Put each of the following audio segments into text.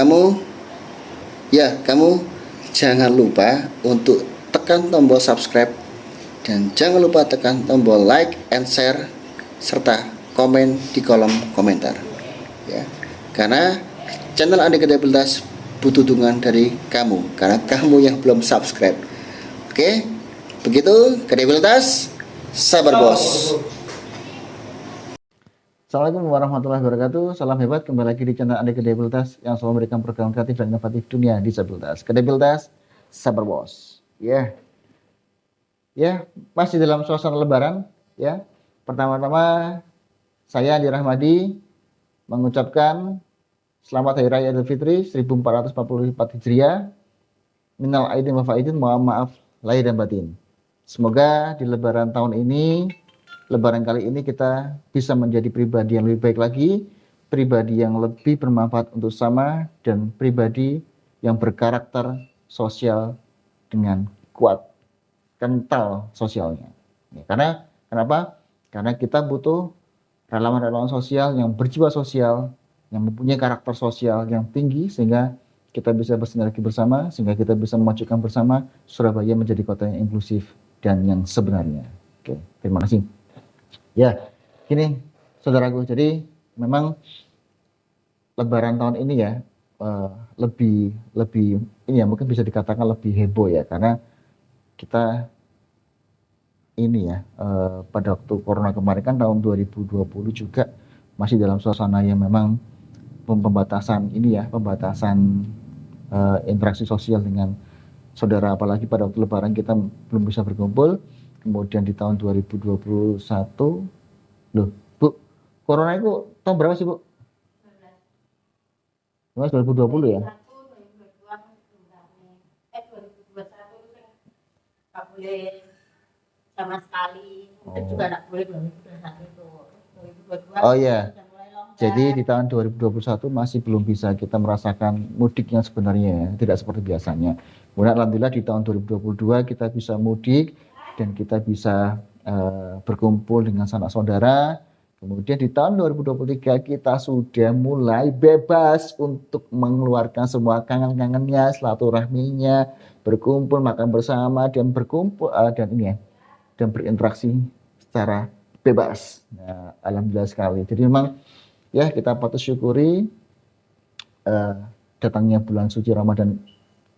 kamu jangan lupa untuk tekan tombol subscribe dan jangan lupa tekan tombol like and share serta komen di kolom komentar ya. Karena channel Andi Kredibilitas butuh dukungan dari kamu karena kamu yang belum subscribe. Oke, begitu kredibilitas, sabar bos. Assalamualaikum warahmatullahi wabarakatuh. Salam hebat, kembali lagi di channel Andi Kredibilitas yang selalu memberikan program kreatif dan inovatif dunia disabilitas. Kredibilitas, sabar bos. Masih dalam suasana lebaran ya. Pertama-tama saya Andi Rahmadi mengucapkan selamat Hari Raya Idul Fitri 1444 Hijriah. Minal aidin wa faidin, mohon maaf lahir dan batin. Semoga di lebaran tahun ini, lebaran kali ini kita bisa menjadi pribadi yang lebih baik lagi, pribadi yang lebih bermanfaat untuk sama, dan pribadi yang berkarakter sosial dengan kuat, kental sosialnya. Karena kenapa? Karena kita butuh relawan-relawan sosial yang berjiwa sosial, yang mempunyai karakter sosial yang tinggi, sehingga kita bisa bersinergi bersama, sehingga kita bisa memajukan bersama Surabaya menjadi kota yang inklusif dan yang sebenarnya. Oke, terima kasih. Ya, gini saudaraku, jadi memang lebaran tahun ini ya lebih ini ya, mungkin bisa dikatakan lebih heboh ya, karena kita ini ya pada waktu corona kemarin kan tahun 2020 juga masih dalam suasana yang memang pembatasan ini ya, pembatasan interaksi sosial dengan saudara, apalagi pada waktu lebaran kita belum bisa berkumpul. Kemudian di tahun 2021, loh Bu, corona itu tahun berapa sih Bu? 2020 ya? 2021 nggak boleh sama sekali, kita juga nggak boleh 2021 itu. 2022 Oh iya. sudah mulai lockdown. Jadi di tahun 2021 masih belum bisa kita merasakan mudik yang sebenarnya ya, tidak seperti biasanya. Kemudian alhamdulillah di tahun 2022 kita bisa mudik dan kita bisa berkumpul dengan sanak saudara. Kemudian di tahun 2023 kita sudah mulai bebas untuk mengeluarkan semua kangen-kangennya, silaturahminya, berkumpul, makan bersama, dan berkumpul dan ini ya, dan berinteraksi secara bebas. Nah, alhamdulillah sekali. Jadi memang ya kita patut syukuri datangnya bulan suci Ramadan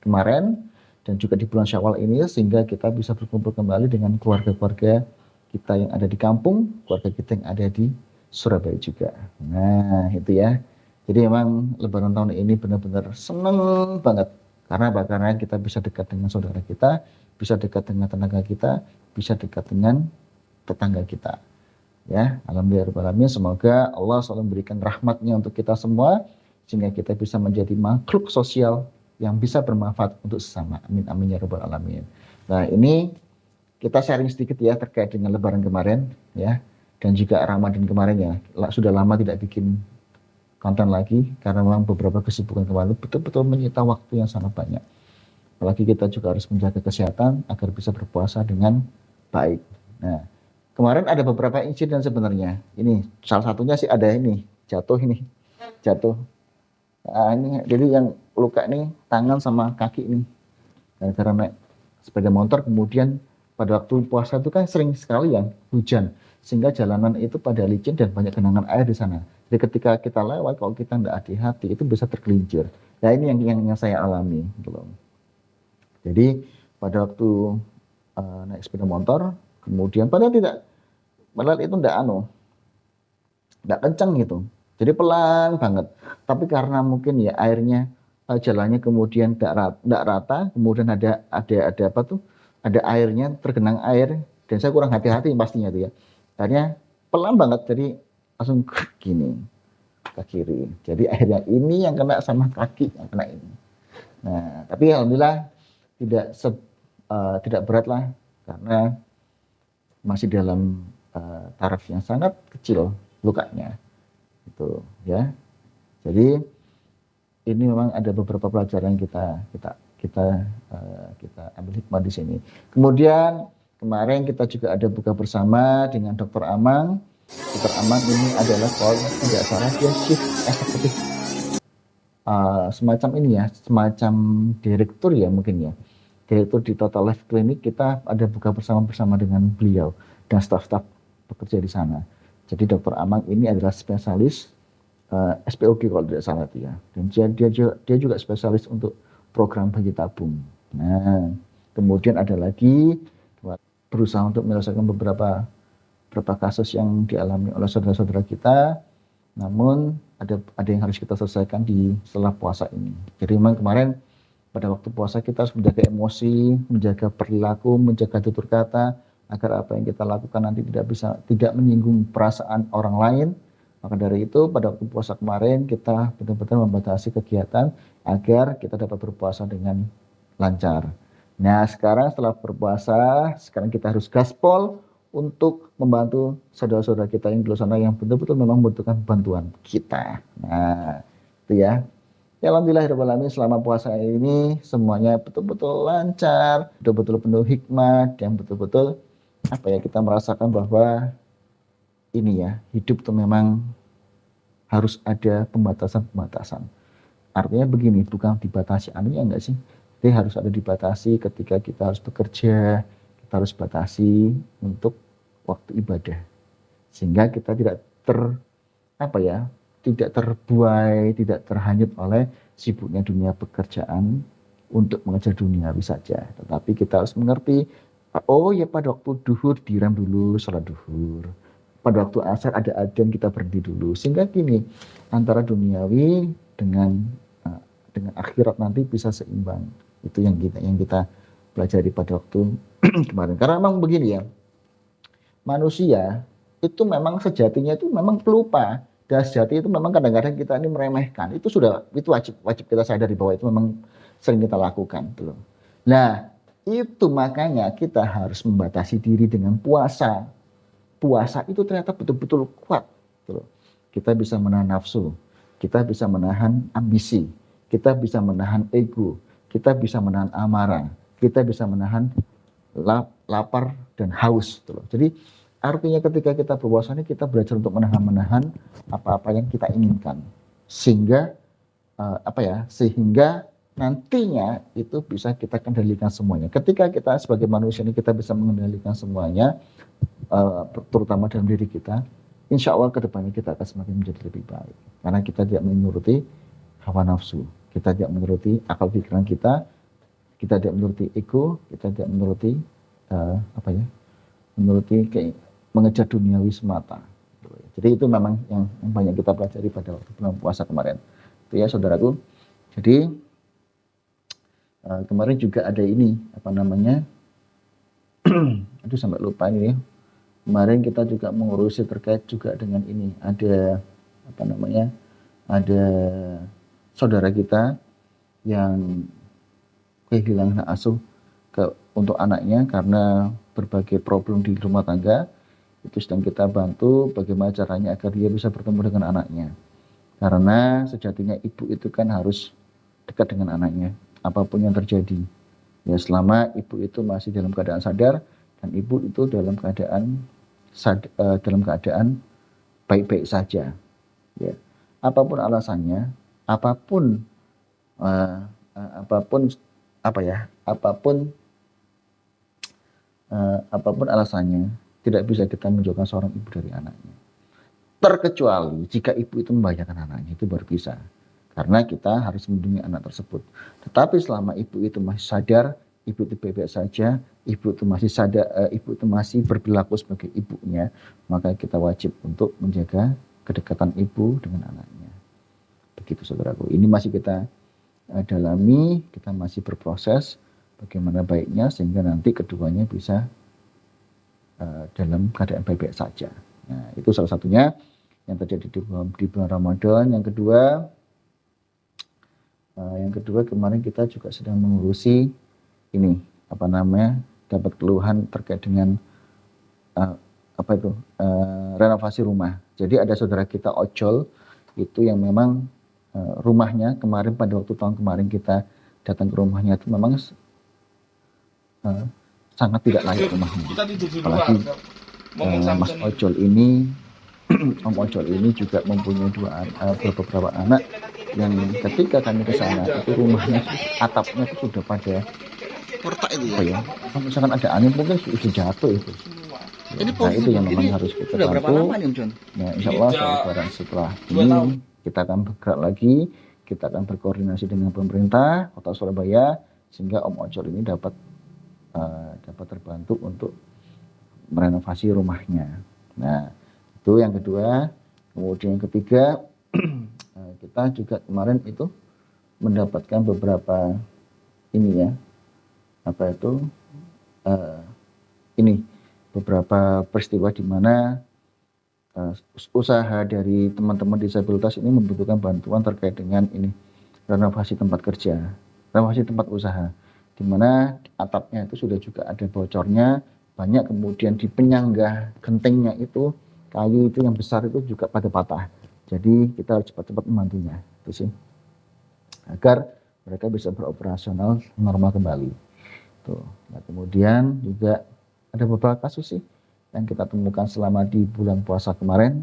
kemarin dan juga di bulan Syawal ini, sehingga kita bisa berkumpul kembali dengan keluarga-keluarga kita yang ada di kampung, keluarga kita yang ada di Surabaya juga. Nah itu ya. Jadi memang lebaran tahun ini benar-benar seneng banget. Karena apa? Karena kita bisa dekat dengan saudara kita, bisa dekat dengan tenaga kita, bisa dekat dengan tetangga kita. Ya, alhamdulillah, semoga Allah selalu memberikan rahmatnya untuk kita semua, sehingga kita bisa menjadi makhluk sosial yang bisa bermanfaat untuk sesama. Amin amin ya rabbal alamin. Nah ini kita sharing sedikit ya terkait dengan lebaran kemarin ya, dan juga Ramadan kemarin ya. Sudah lama tidak bikin konten lagi karena memang beberapa kesibukan kemarin betul-betul menyita waktu yang sangat banyak. Apalagi kita juga harus menjaga kesehatan agar bisa berpuasa dengan baik. Nah, kemarin ada beberapa insiden sebenarnya. Ini salah satunya sih ada ini, jatuh. Nah, ini jadi yang luka ini tangan sama kaki ini. Gara-gara naik sepeda motor, kemudian pada waktu puasa itu kan sering sekali yang hujan, sehingga jalanan itu pada licin dan banyak genangan air di sana. Jadi ketika kita lewat, kalau kita tidak hati-hati itu bisa tergelincir. Nah ini yang saya alami gitu. Jadi pada waktu naik sepeda motor, kemudian padahal itu tidak kencang gitu. Jadi pelan banget. Tapi karena mungkin ya airnya jalannya kemudian tidak rata, kemudian ada apa tuh? Ada airnya, tergenang air, dan saya kurang hati-hati pastinya itu ya. Akhirnya pelan banget, jadi langsung gini ke kiri. Jadi akhirnya ini yang kena sama kaki yang kena ini. Nah, tapi alhamdulillah tidak berat lah, karena masih dalam taraf yang sangat kecil lukanya. Itu ya. Jadi ini memang ada beberapa pelajaran yang kita ambil hikmah di sini. Kemudian kemarin kita juga ada buka bersama dengan Dr. Amang. Dr. Amang ini adalah kalau tidak salah dia chief eksekutif semacam ini ya, semacam direktur ya mungkin ya. Direktur di Total Life Clinic, kita ada buka bersama dengan beliau dan staf-staf bekerja di sana. Jadi Dr. Amang ini adalah spesialis SPOG kalau tidak salah dia. Dan dia juga spesialis untuk program bayi tabung. Nah, kemudian ada lagi berusaha untuk menyelesaikan beberapa kasus yang dialami oleh saudara-saudara kita. Namun ada yang harus kita selesaikan setelah puasa ini. Jadi memang kemarin pada waktu puasa kita harus menjaga emosi, menjaga perilaku, menjaga tutur kata, agar apa yang kita lakukan nanti tidak menyinggung perasaan orang lain. Maka dari itu pada waktu puasa kemarin kita benar-benar membatasi kegiatan agar kita dapat berpuasa dengan lancar. Nah sekarang setelah berpuasa, sekarang kita harus gaspol untuk membantu saudara-saudara kita yang di luar sana yang betul-betul memang membutuhkan bantuan kita. Nah itu ya. Ya alhamdulillah selama puasa ini semuanya betul-betul lancar, betul-betul penuh hikmah, dan betul-betul kita merasakan bahwa ini ya, hidup itu memang harus ada pembatasan-pembatasan. Artinya begini, bukan dibatasi anunya enggak sih? Jadi harus ada dibatasi ketika kita harus bekerja, kita harus batasi untuk waktu ibadah. Sehingga kita tidak tidak terbuai, tidak terhanyut oleh sibuknya dunia pekerjaan untuk mengejar duniawi saja. Tetapi kita harus mengerti, oh ya pada waktu duhur direm dulu sholat duhur. Pada waktu asar ada adzan kita berhenti dulu. Sehingga gini, antara duniawi dengan akhirat nanti bisa seimbang. Itu yang kita pelajari pada waktu kemarin. Karena memang begini ya, manusia itu memang sejatinya itu memang pelupa. Dan sejati itu memang kadang-kadang kita ini meremehkan. Itu wajib kita sadari bahwa itu memang sering kita lakukan. Gitu. Nah, itu makanya kita harus membatasi diri dengan puasa. Puasa itu ternyata betul-betul kuat. Gitu. Kita bisa menahan nafsu, kita bisa menahan ambisi, kita bisa menahan ego, kita bisa menahan amarah, kita bisa menahan lapar dan haus. Gitu. Jadi artinya ketika kita berpuasa ini kita belajar untuk menahan apa-apa yang kita inginkan. Sehingga sehingga nantinya itu bisa kita kendalikan semuanya. Ketika kita sebagai manusia ini kita bisa mengendalikan semuanya, terutama dalam diri kita, insya Allah kedepannya kita akan semakin menjadi lebih baik. Karena kita tidak menuruti hawa nafsu, kita tidak menuruti akal pikiran kita tidak menuruti ego, kita tidak menuruti mengejar duniawi semata. Jadi itu memang yang banyak kita pelajari pada waktu bulan puasa kemarin. Itu ya saudaraku. Jadi kemarin juga ada ini aduh sampai lupa ini ya. Kemarin kita juga mengurusi terkait juga dengan ini, ada saudara kita yang kehilangan hak asuh untuk anaknya karena berbagai problem di rumah tangga. Itu sedang kita bantu bagaimana caranya agar dia bisa bertemu dengan anaknya. Karena sejatinya ibu itu kan harus dekat dengan anaknya apapun yang terjadi. Ya selama ibu itu masih dalam keadaan sadar dan ibu itu dalam keadaan baik-baik saja. Ya. Apapun alasannya, apapun alasannya, tidak bisa kita menjauhkan seorang ibu dari anaknya. Terkecuali jika ibu itu membahayakan anaknya, itu baru bisa. Karena kita harus melindungi anak tersebut. Tetapi selama ibu itu masih sadar, ibu itu baik-baik saja, ibu itu masih sadar, ibu itu masih berperilaku sebagai ibunya, maka kita wajib untuk menjaga kedekatan ibu dengan anaknya. Begitu saudaraku. Ini masih kita dalami, kita masih berproses bagaimana baiknya sehingga nanti keduanya bisa dalam keadaan baik-baik saja. Nah, itu salah satunya yang terjadi di bulan Ramadan. Yang kedua kemarin kita juga sedang mengurusi ini dapat keluhan terkait dengan renovasi rumah. Jadi ada saudara kita ojol itu yang memang rumahnya kemarin pada waktu tahun kemarin kita datang ke rumahnya itu memang sangat tidak layak rumahnya. Apalagi Mas ojol ini Om ojol ini juga mempunyai beberapa anak yang ketika kami ke sana itu rumahnya atapnya itu sudah pada Portak itu apa ya. ya, kalau misalkan ada angin mungkin sudah jatuh itu. Ini Nah itu yang memang ini harus kita udah berapa bantu. lama nih Om John? Nah insya Allah Lebaran setelah ini kita akan bergerak lagi, kita akan berkoordinasi dengan pemerintah Kota Surabaya sehingga Om Ojol ini dapat terbantu untuk merenovasi rumahnya. Nah itu yang kedua. Kemudian yang ketiga kita juga kemarin itu mendapatkan beberapa ini ya, apa itu ini beberapa peristiwa di mana usaha dari teman-teman disabilitas ini membutuhkan bantuan terkait dengan ini renovasi tempat kerja, renovasi tempat usaha, di mana atapnya itu sudah juga ada bocornya banyak, kemudian di penyangga gentengnya itu kayu itu yang besar itu juga pada patah. Jadi kita harus cepat-cepat membantunya, itu sih, agar mereka bisa beroperasional normal kembali. Tuh. Nah, kemudian juga ada beberapa kasus sih yang kita temukan selama di bulan puasa kemarin.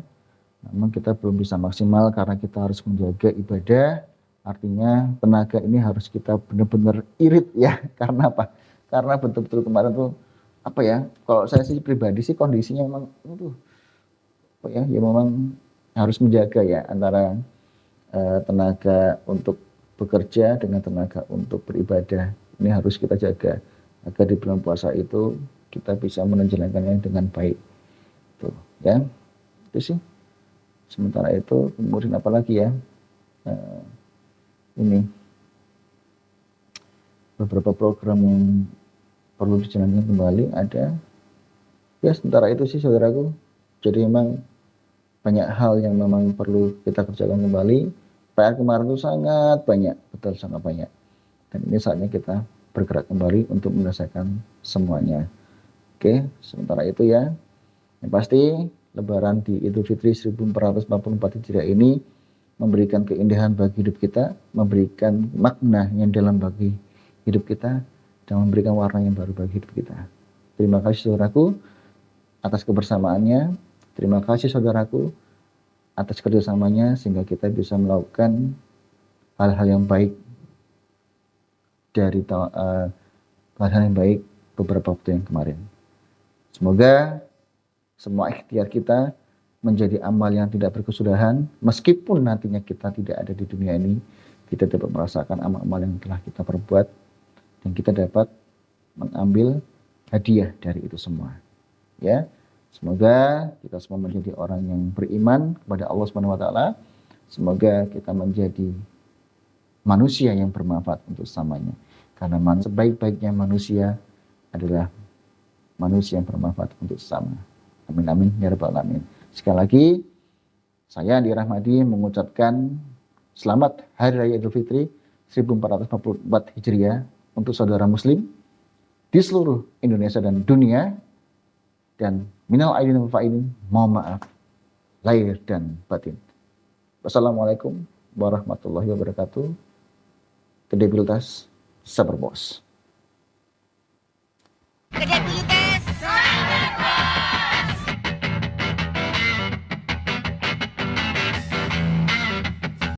Namun kita belum bisa maksimal karena kita harus menjaga ibadah. Artinya tenaga ini harus kita benar-benar irit ya. Karena apa? Karena betul-betul kemarin tuh apa ya? Kalau saya sih pribadi sih kondisinya memang apa ya? Ya memang harus menjaga ya antara tenaga untuk bekerja dengan tenaga untuk beribadah. Ini harus kita jaga agar di bulan puasa itu kita bisa menjalankannya dengan baik. Tuh, ya. Itu sih. Sementara itu kemudian apa lagi ya? Ini beberapa program yang perlu dijalankan kembali ada. Ya, sementara itu sih saudaraku. Jadi memang banyak hal yang memang perlu kita kerjakan kembali. PR kemarin itu sangat banyak, betul sangat banyak. Dan ini saatnya kita bergerak kembali untuk menyelesaikan semuanya. Oke, sementara itu ya. Yang pasti Lebaran di Idul Fitri 1444 Hijriah ini memberikan keindahan bagi hidup kita, memberikan makna yang dalam bagi hidup kita, dan memberikan warna yang baru bagi hidup kita. Terima kasih saudaraku atas kebersamaannya. Terima kasih saudaraku atas kerjasamanya sehingga kita bisa melakukan hal-hal yang baik dari hal-hal yang baik beberapa waktu yang kemarin. Semoga semua ikhtiar kita menjadi amal yang tidak berkesudahan, meskipun nantinya kita tidak ada di dunia ini, kita dapat merasakan amal-amal yang telah kita perbuat dan kita dapat mengambil hadiah dari itu semua. Ya, semoga kita semua menjadi orang yang beriman kepada Allah Subhanahu wa taala. Semoga kita menjadi manusia yang bermanfaat untuk sesamanya. Karena sebaik-baiknya manusia adalah manusia yang bermanfaat untuk sesama. Amin amin ya rabbal alamin. Sekali lagi saya Andi Rahmadi mengucapkan selamat Hari Raya Idul Fitri 1444 Hijriah untuk saudara muslim di seluruh Indonesia dan dunia. Dan minal aidin wal faizin, mohon maaf lahir dan batin. Wassalamualaikum warahmatullahi wabarakatuh. Kredibilitas sabar bos.